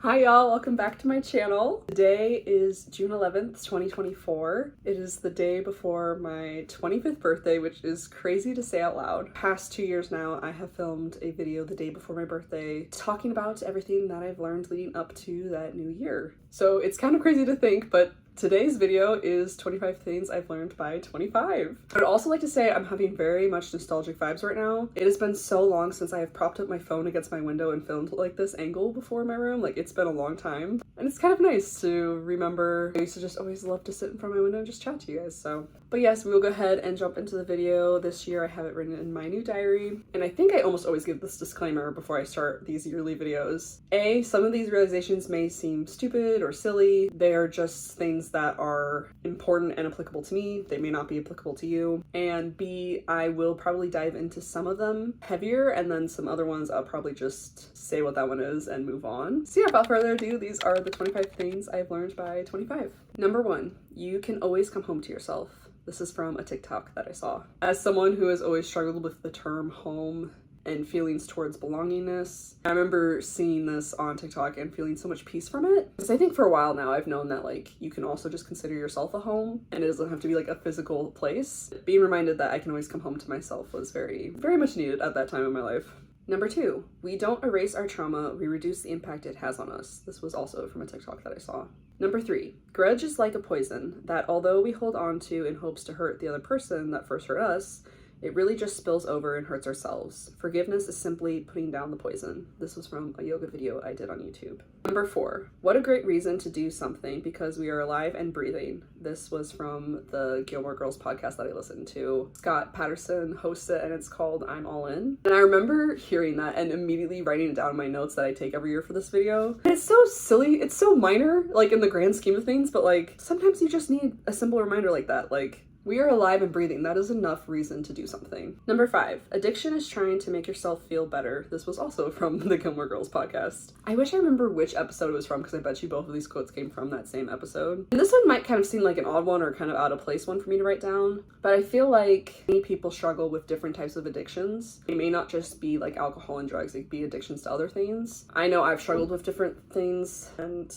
Hi y'all, welcome back to my channel. Today is June 11th, 2024. It is the day before my 25th birthday, which is crazy to say out loud. Past 2 years now, I have filmed a video the day before my birthday talking about everything that I've learned leading up to that new year. So it's kind of crazy to think, but today's video is 25 things I've learned by 25. I'd also like to say I'm having very much nostalgic vibes right now. It has been so long since I have propped up my phone against my window and filmed like this angle before in my room. Like, it's been a long time. And it's kind of nice to remember. I used to just always love to sit in front of my window and just chat to you guys, so. But yes, we will go ahead and jump into the video. This year I have it written in my new diary. And I think I almost always give this disclaimer before I start these yearly videos. Some of these realizations may seem stupid or silly. They are just things that are important and applicable to me. They may not be applicable to you. And B, I will probably dive into some of them heavier, and then some other ones I'll probably just say what that one is and move on. So yeah, without further ado, these are the 25 things I've learned by 25. Number 1, you can always come home to yourself. This is from a TikTok that I saw. As someone who has always struggled with the term home and feelings towards belongingness, I remember seeing this on TikTok and feeling so much peace from it. Because I think for a while now I've known that like you can also just consider yourself a home and it doesn't have to be like a physical place. Being reminded that I can always come home to myself was very, very much needed at that time in my life. Number 2, we don't erase our trauma, we reduce the impact it has on us. This was also from a TikTok that I saw. Number 3, grudge is like a poison that although we hold on to in hopes to hurt the other person that first hurt us, it really just spills over and hurts ourselves. Forgiveness is simply putting down the poison. This was from a yoga video I did on YouTube. Number 4, what a great reason to do something because we are alive and breathing. This was from the Gilmore Girls podcast that I listened to. Scott Patterson hosts it and it's called I'm All In. And I remember hearing that and immediately writing it down in my notes that I take every year for this video. And it's so silly, it's so minor, like in the grand scheme of things, but like sometimes you just need a simple reminder like that. Like, we are alive and breathing. That is enough reason to do something. Number 5, addiction is trying to make yourself feel better. This was also from the Gilmore Girls podcast. I wish I remember which episode it was from because I bet you both of these quotes came from that same episode. And this one might kind of seem like an odd one or kind of out of place one for me to write down, but I feel like many people struggle with different types of addictions. It may not just be like alcohol and drugs, it could be addictions to other things. I know I've struggled with different things and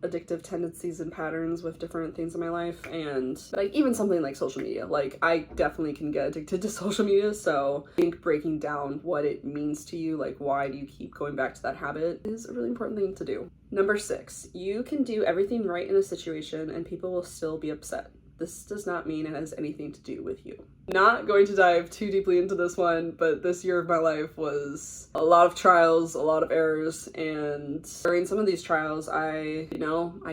addictive tendencies and patterns with different things in my life, and like even something like social media, like I definitely can get addicted to social media. So I think breaking down what it means to you, like why do you keep going back to that habit, is a really important thing to do. Number 6, you can do everything right in a situation and people will still be upset. This does not mean it has anything to do with you. Not going to dive too deeply into this one, but this year of my life was a lot of trials, a lot of errors, and during some of these trials, I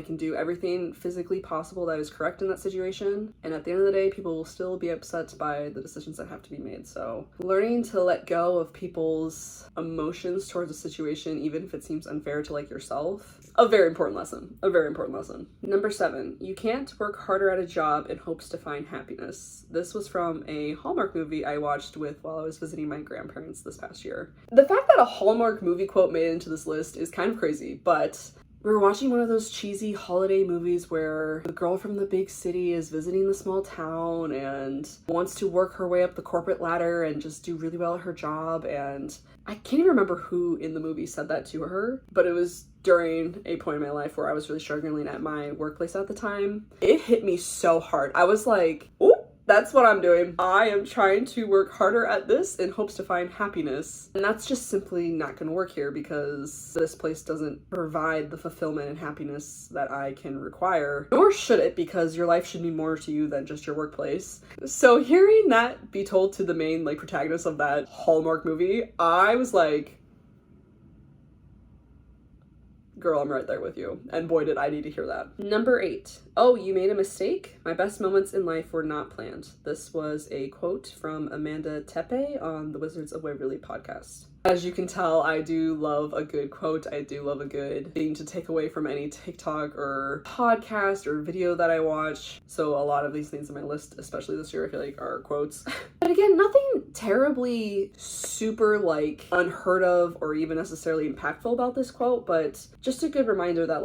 can do everything physically possible that is correct in that situation, and at the end of the day, people will still be upset by the decisions that have to be made. So learning to let go of people's emotions towards a situation, even if it seems unfair to like yourself, a very important lesson, a very important lesson. Number 7, you can't work harder at a job in hopes to find happiness. This was from a Hallmark movie I watched while I was visiting my grandparents this past year. The fact that a Hallmark movie quote made it into this list is kind of crazy, but we were watching one of those cheesy holiday movies where the girl from the big city is visiting the small town and wants to work her way up the corporate ladder and just do really well at her job, and I can't even remember who in the movie said that to her, but it was during a point in my life where I was really struggling at my workplace at the time. It hit me so hard. I was like, oh, that's what I'm doing. I am trying to work harder at this in hopes to find happiness. And that's just simply not gonna work here because this place doesn't provide the fulfillment and happiness that I can require. Nor should it, because your life should mean more to you than just your workplace. So hearing that be told to the main protagonist of that Hallmark movie, I was like, girl, I'm right there with you. And boy, did I need to hear that. Number 8, oh, you made a mistake? My best moments in life were not planned. This was a quote from Amanda Tepe on the Wizards of Waverly podcast. As you can tell, I do love a good quote. I do love a good thing to take away from any TikTok or podcast or video that I watch. So a lot of these things on my list, especially this year, I feel like are quotes. But again, nothing terribly super unheard of or even necessarily impactful about this quote, but just a good reminder that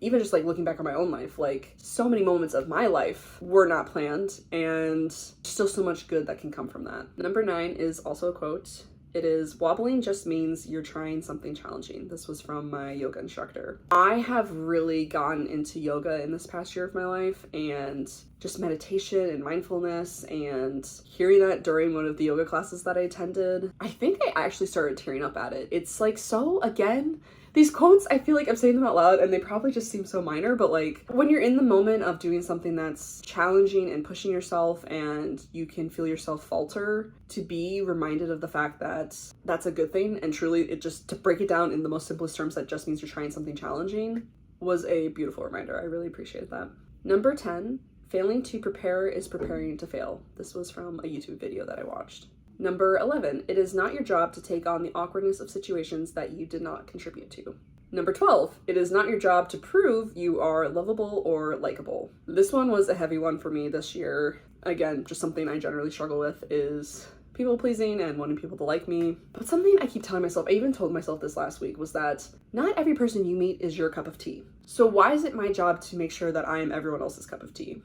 even just looking back on my own life, so many moments of my life were not planned and still so much good that can come from that. Number 9 is also a quote. It is wobbling just means you're trying something challenging. This was from my yoga instructor. I have really gotten into yoga in this past year of my life, and just meditation and mindfulness, and hearing that during one of the yoga classes that I attended, I think I actually started tearing up at it. It's like, so again, these quotes, I feel like I'm saying them out loud and they probably just seem so minor, but like when you're in the moment of doing something that's challenging and pushing yourself and you can feel yourself falter, to be reminded of the fact that that's a good thing, and truly it just, to break it down in the most simplest terms, that just means you're trying something challenging, was a beautiful reminder. I really appreciated that. Number 10, failing to prepare is preparing to fail. This was from a YouTube video that I watched. Number 11, it is not your job to take on the awkwardness of situations that you did not contribute to. Number 12, it is not your job to prove you are lovable or likable. This one was a heavy one for me this year. Again, just something I generally struggle with is people pleasing and wanting people to like me. But something I keep telling myself, I even told myself this last week, was that not every person you meet is your cup of tea. So why is it my job to make sure that I am everyone else's cup of tea?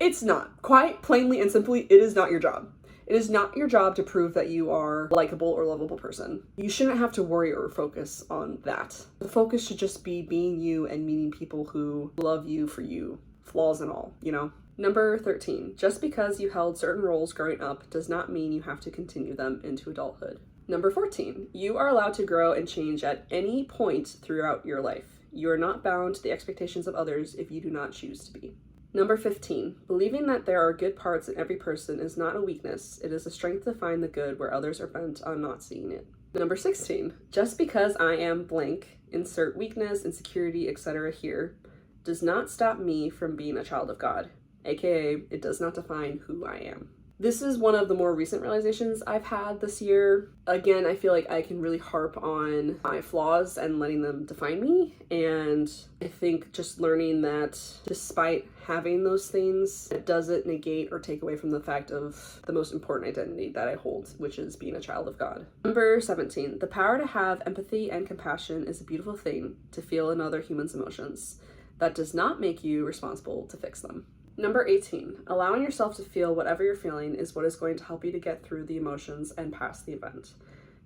It's not. Quite plainly and simply, it is not your job. It is not your job to prove that you are a likable or lovable person. You shouldn't have to worry or focus on that. The focus should just be being you and meeting people who love you for you, flaws and all, you know? Number 13, just because you held certain roles growing up does not mean you have to continue them into adulthood. Number 14, you are allowed to grow and change at any point throughout your life. You are not bound to the expectations of others if you do not choose to be. Number 15, believing that there are good parts in every person is not a weakness. It is a strength to find the good where others are bent on not seeing it. Number 16, just because I am blank, insert weakness, insecurity, etc. here, does not stop me from being a child of God, aka it does not define who I am. This is one of the more recent realizations I've had this year. Again, I feel like I can really harp on my flaws and letting them define me. And I think just learning that despite having those things, it doesn't negate or take away from the fact of the most important identity that I hold, which is being a child of God. Number 17, the power to have empathy and compassion is a beautiful thing, to feel another human's emotions. That does not make you responsible to fix them. Number 18, allowing yourself to feel whatever you're feeling is what is going to help you to get through the emotions and past the event,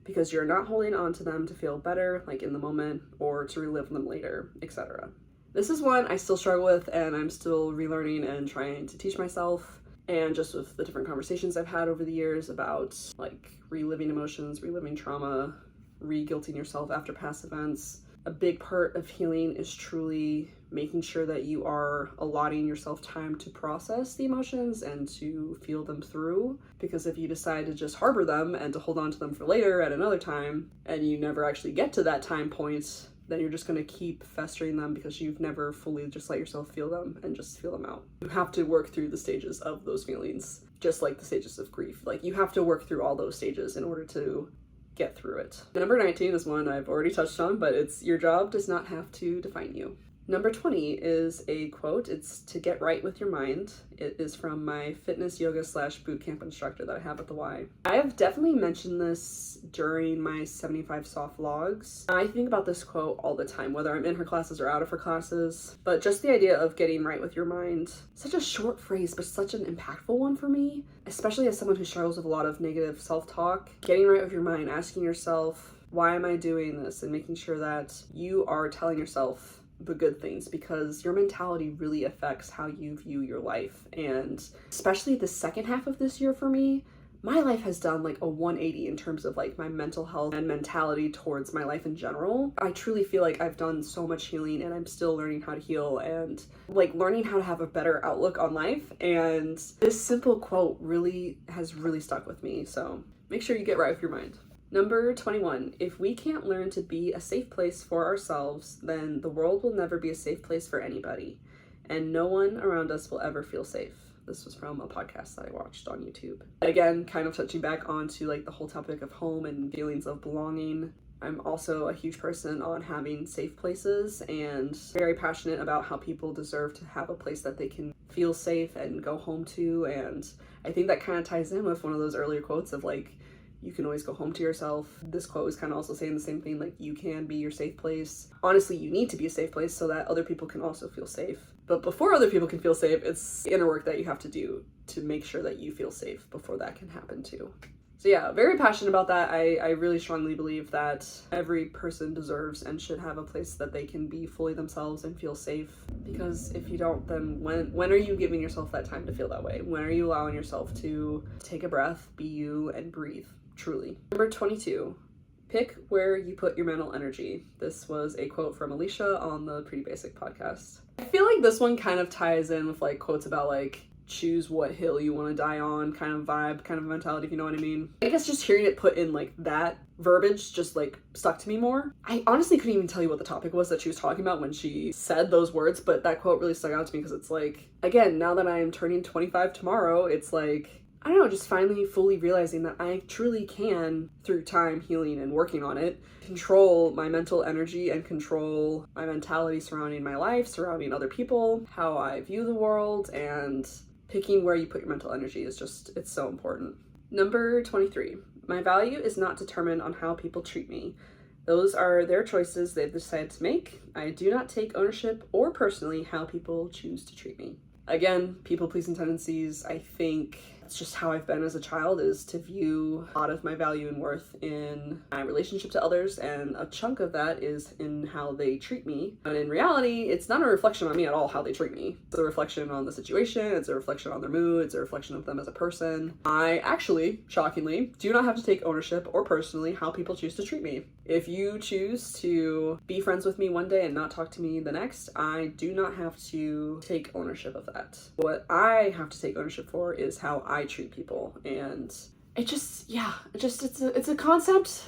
because you're not holding on to them to feel better, like in the moment, or to relive them later, etc. This is one I still struggle with, and I'm still relearning and trying to teach myself, and just with the different conversations I've had over the years about like reliving emotions, reliving trauma, re-guilting yourself after past events. A big part of healing is truly making sure that you are allotting yourself time to process the emotions and to feel them through. Because if you decide to just harbor them and to hold on to them for later at another time, and you never actually get to that time point, then you're just going to keep festering them because you've never fully just let yourself feel them and just feel them out. You have to work through the stages of those feelings, just like the stages of grief. Like, you have to work through all those stages in order to get through it. Number 19 is one I've already touched on, but it's your job does not have to define you. Number 20 is a quote. It's to get right with your mind. It is from my fitness yoga / bootcamp instructor that I have at the Y. I have definitely mentioned this during my 75 soft vlogs. I think about this quote all the time, whether I'm in her classes or out of her classes, but just the idea of getting right with your mind. Such a short phrase, but such an impactful one for me, especially as someone who struggles with a lot of negative self-talk. Getting right with your mind, asking yourself, why am I doing this? And making sure that you are telling yourself the good things, because your mentality really affects how you view your life. And especially the second half of this year for me, my life has done like a 180 in terms of like my mental health and mentality towards my life in general. I truly feel like I've done so much healing, and I'm still learning how to heal and like learning how to have a better outlook on life. And this simple quote really has really stuck with me. So make sure you get right with your mind. Number 21, if we can't learn to be a safe place for ourselves, then the world will never be a safe place for anybody, and no one around us will ever feel safe. This was from a podcast that I watched on YouTube. Again, kind of touching back onto like the whole topic of home and feelings of belonging. I'm also a huge person on having safe places, and very passionate about how people deserve to have a place that they can feel safe and go home to. And I think that kind of ties in with one of those earlier quotes of like, you can always go home to yourself. This quote is kind of also saying the same thing, like you can be your safe place. Honestly, you need to be a safe place so that other people can also feel safe. But before other people can feel safe, it's inner work that you have to do to make sure that you feel safe before that can happen too. So yeah, very passionate about that. I really strongly believe that every person deserves and should have a place that they can be fully themselves and feel safe. Because if you don't, then when are you giving yourself that time to feel that way? When are you allowing yourself to take a breath, be you, and breathe, truly? Number 22, pick where you put your mental energy. This was a quote from Alicia on the Pretty Basic podcast. I feel like this one kind of ties in with like quotes about like choose what hill you want to die on kind of vibe, kind of mentality, if you know what I mean. I guess just hearing it put in like that verbiage just like stuck to me more. I honestly couldn't even tell you what the topic was that she was talking about when she said those words, but that quote really stuck out to me because it's like, again, now that I am turning 25 tomorrow, it's like, I don't know, just finally fully realizing that I truly can, through time, healing, and working on it, control my mental energy and control my mentality surrounding my life, surrounding other people, how I view the world, and picking where you put your mental energy is just, it's so important. Number 23, my value is not determined on how people treat me. Those are their choices they've decided to make. I do not take ownership or personally how people choose to treat me. Again, people-pleasing tendencies, I think it's just how I've been as a child, is to view a lot of my value and worth in my relationship to others, and a chunk of that is in how they treat me. And in reality, it's not a reflection on me at all how they treat me. It's a reflection on the situation, it's a reflection on their mood, it's a reflection of them as a person. I actually, shockingly, do not have to take ownership or personally how people choose to treat me. If you choose to be friends with me one day and not talk to me the next, I do not have to take ownership of that. What I have to take ownership for is how I treat people. And it just, yeah, it's a concept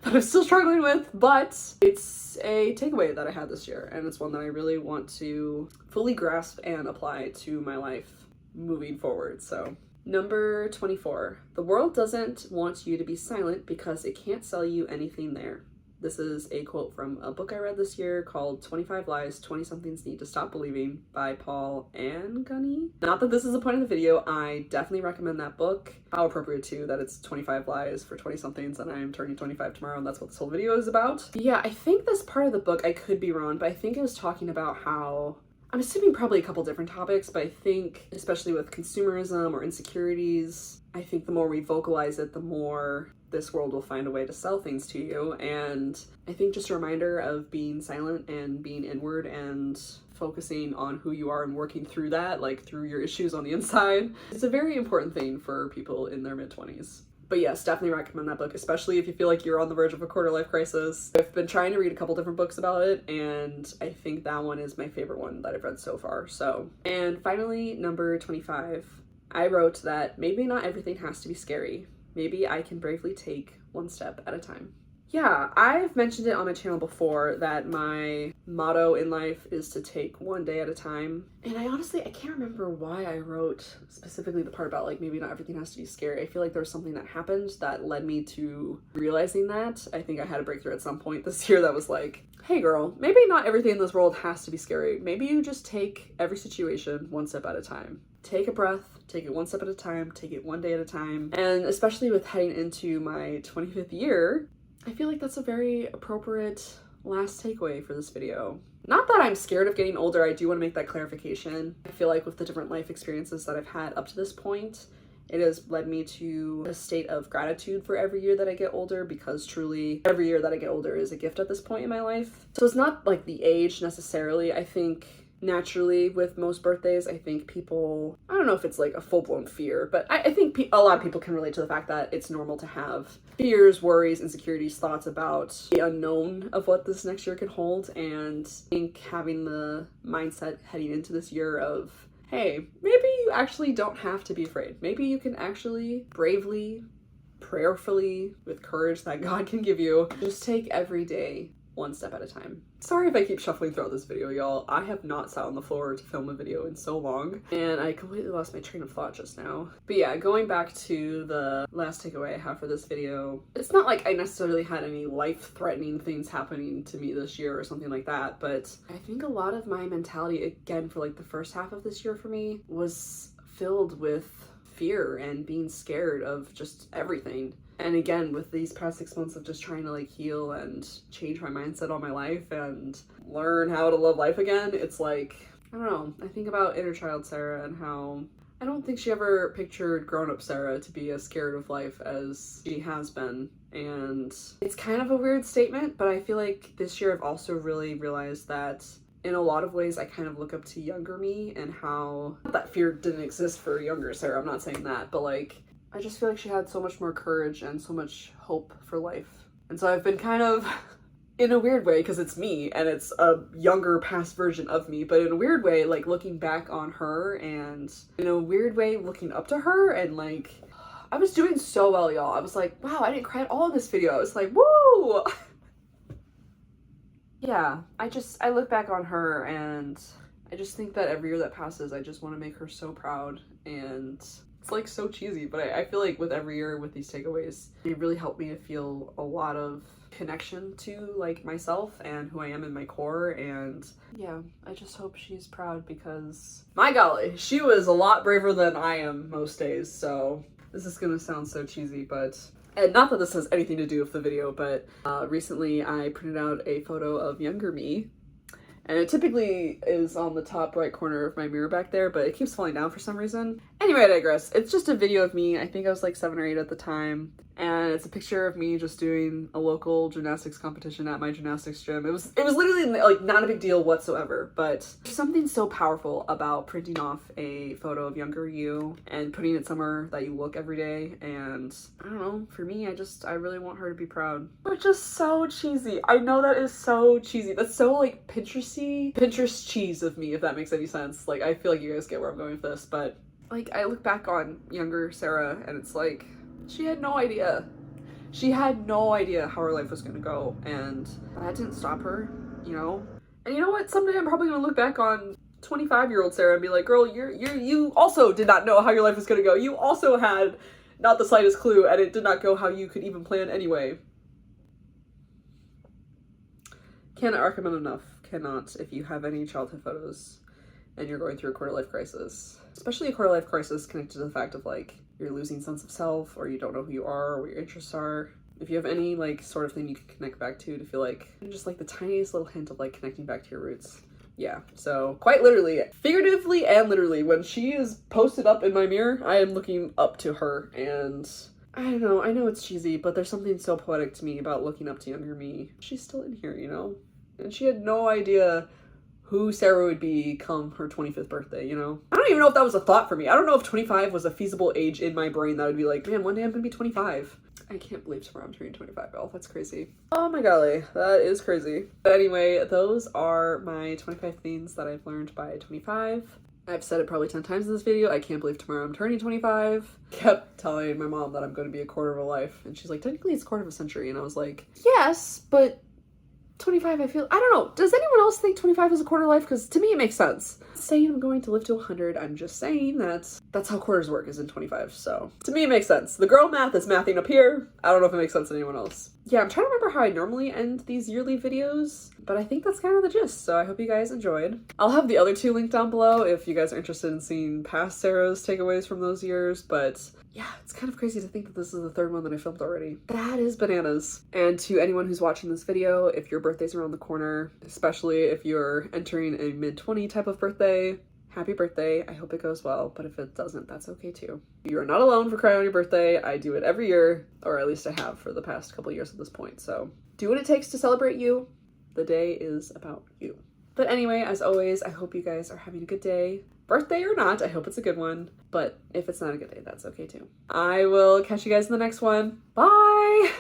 that I'm still struggling with, but it's a takeaway that I had this year, and it's one that I really want to fully grasp and apply to my life moving forward. So number 24, the world doesn't want you to be silent because it can't sell you anything there. This is a quote from a book I read this year called 25 Lies 20-somethings Need to Stop Believing by Paul Anthony. Not that this is the point of the video, I definitely recommend that book. How appropriate too that it's 25 lies for 20-somethings and I am turning 25 tomorrow and that's what this whole video is about. Yeah, I think this part of the book, I could be wrong, but I think it was talking about how, I'm assuming probably a couple different topics, but I think especially with consumerism or insecurities, I think the more we vocalize it, the more this world will find a way to sell things to you. And I think just a reminder of being silent and being inward and focusing on who you are and working through that, like through your issues on the inside. It's a very important thing for people in their mid-20s. But yes, definitely recommend that book, especially if you feel like you're on the verge of a quarter life crisis. I've been trying to read a couple different books about it, and I think that one is my favorite one that I've read so far. So, and finally, number 25, I wrote that maybe not everything has to be scary. Maybe I can bravely take one step at a time. Yeah, I've mentioned it on my channel before that my motto in life is to take one day at a time. And I can't remember why I wrote specifically the part about like maybe not everything has to be scary. I feel like there was something that happened that led me to realizing that. I think I had a breakthrough at some point this year that was like, hey girl, maybe not everything in this world has to be scary. Maybe you just take every situation one step at a time. Take a breath, take it one step at a time, take it one day at a time. And especially with heading into my 25th year, I feel like that's a very appropriate last takeaway for this video. Not that I'm scared of getting older, I do want to make that clarification. I feel like with the different life experiences that I've had up to this point, it has led me to a state of gratitude for every year that I get older, because truly every year that I get older is a gift at this point in my life. So it's not like the age necessarily. I think naturally with most birthdays, I think people, I don't know if it's like a full-blown fear, but I think a lot of people can relate to the fact that it's normal to have fears, worries, insecurities, thoughts about the unknown of what this next year could hold. And I think having the mindset heading into this year of, hey, maybe you actually don't have to be afraid. Maybe you can actually bravely, prayerfully, with courage that God can give you, just take every day one step at a time. Sorry if I keep shuffling throughout this video, y'all. I have not sat on the floor to film a video in so long, and I completely lost my train of thought just now. But yeah, going back to the last takeaway I have for this video, it's not like I necessarily had any life-threatening things happening to me this year or something like that, but I think a lot of my mentality, again, for like the first half of this year for me, was filled with fear and being scared of just everything. And again, with these past 6 months of just trying to like heal and change my mindset on my life and learn how to love life again, it's like, I don't know, I think about inner child Sarah and how I don't think she ever pictured grown-up Sarah to be as scared of life as she has been. And it's kind of a weird statement, but I feel like this year I've also really realized that in a lot of ways I kind of look up to younger me, and how that fear didn't exist for younger Sarah, I'm not saying that, but like I just feel like she had so much more courage and so much hope for life. And so I've been kind of in a weird way, because it's me and it's a younger past version of me, but in a weird way like looking back on her, and in a weird way looking up to her, and like I was doing so well, y'all. I was like, wow, I didn't cry at all in this video. I was like, woo! Yeah, I look back on her and I just think that every year that passes, I just want to make her so proud. And it's like so cheesy, but I feel like with every year with these takeaways, they really help me to feel a lot of connection to like myself and who I am in my core. And yeah, I just hope she's proud, because my golly, she was a lot braver than I am most days. So this is gonna sound so cheesy, but, and not that this has anything to do with the video, but recently I printed out a photo of younger me, and it typically is on the top right corner of my mirror back there, but it keeps falling down for some reason. Anyway, I digress. It's just a video of me. I think I was like 7 or 8 at the time, and it's a picture of me just doing a local gymnastics competition at my gymnastics gym. It was literally like not a big deal whatsoever, but there's something so powerful about printing off a photo of younger you and putting it somewhere that you look every day. And I don't know, for me, I really want her to be proud. Which is so cheesy. I know that is so cheesy. That's so like Pinterest cheese of me, if that makes any sense. Like, I feel like you guys get where I'm going with this, but like I look back on younger Sarah and it's like, she had no idea. She had no idea how her life was gonna go, and that didn't stop her, you know? And you know what? Someday I'm probably gonna look back on 25-year-old Sarah and be like, girl, you also did not know how your life was gonna go. You also had not the slightest clue, and it did not go how you could even plan anyway. Cannot recommend enough. Cannot, if you have any childhood photos and you're going through a quarter life crisis. Especially a quarter life crisis connected to the fact of like, you're losing sense of self, or you don't know who you are or what your interests are. If you have any like sort of thing you can connect back to feel like just like the tiniest little hint of like connecting back to your roots. Yeah, so quite literally, figuratively and literally, when she is posted up in my mirror, I am looking up to her. And I don't know, I know it's cheesy, but there's something so poetic to me about looking up to younger me. She's still in here, you know? And she had no idea who Sarah would be come her 25th birthday, you know? I don't even know if that was a thought for me. I don't know if 25 was a feasible age in my brain that would be like, man, one day I'm gonna be 25. I can't believe tomorrow I'm turning 25, y'all. That's crazy. Oh my golly, that is crazy. But anyway, those are my 25 things that I've learned by 25. I've said it probably 10 times in this video. I can't believe tomorrow I'm turning 25. Kept telling my mom that I'm going to be a quarter of a life. And she's like, technically it's a quarter of a century. And I was like, yes, but 25, I don't know. Does anyone else think 25 is a quarter life? Because to me, it makes sense. Saying I'm going to live to 100, I'm just saying that's how quarters work, is in 25. So to me, it makes sense. The girl math is mathing up here. I don't know if it makes sense to anyone else. Yeah, I'm trying to remember how I normally end these yearly videos, but I think that's kind of the gist. So I hope you guys enjoyed. I'll have the other 2 linked down below if you guys are interested in seeing past Sarah's takeaways from those years. But yeah, it's kind of crazy to think that this is the 3rd one that I filmed already. That is bananas. And to anyone who's watching this video, if your birthday's around the corner, especially if you're entering a mid-20 type of birthday, happy birthday. I hope it goes well, but if it doesn't, that's okay too. You are not alone for crying on your birthday. I do it every year, or at least I have for the past couple years at this point. So do what it takes to celebrate you. The day is about you. But anyway, as always, I hope you guys are having a good day. Birthday or not, I hope it's a good one. But if it's not a good day, that's okay too. I will catch you guys in the next one. Bye!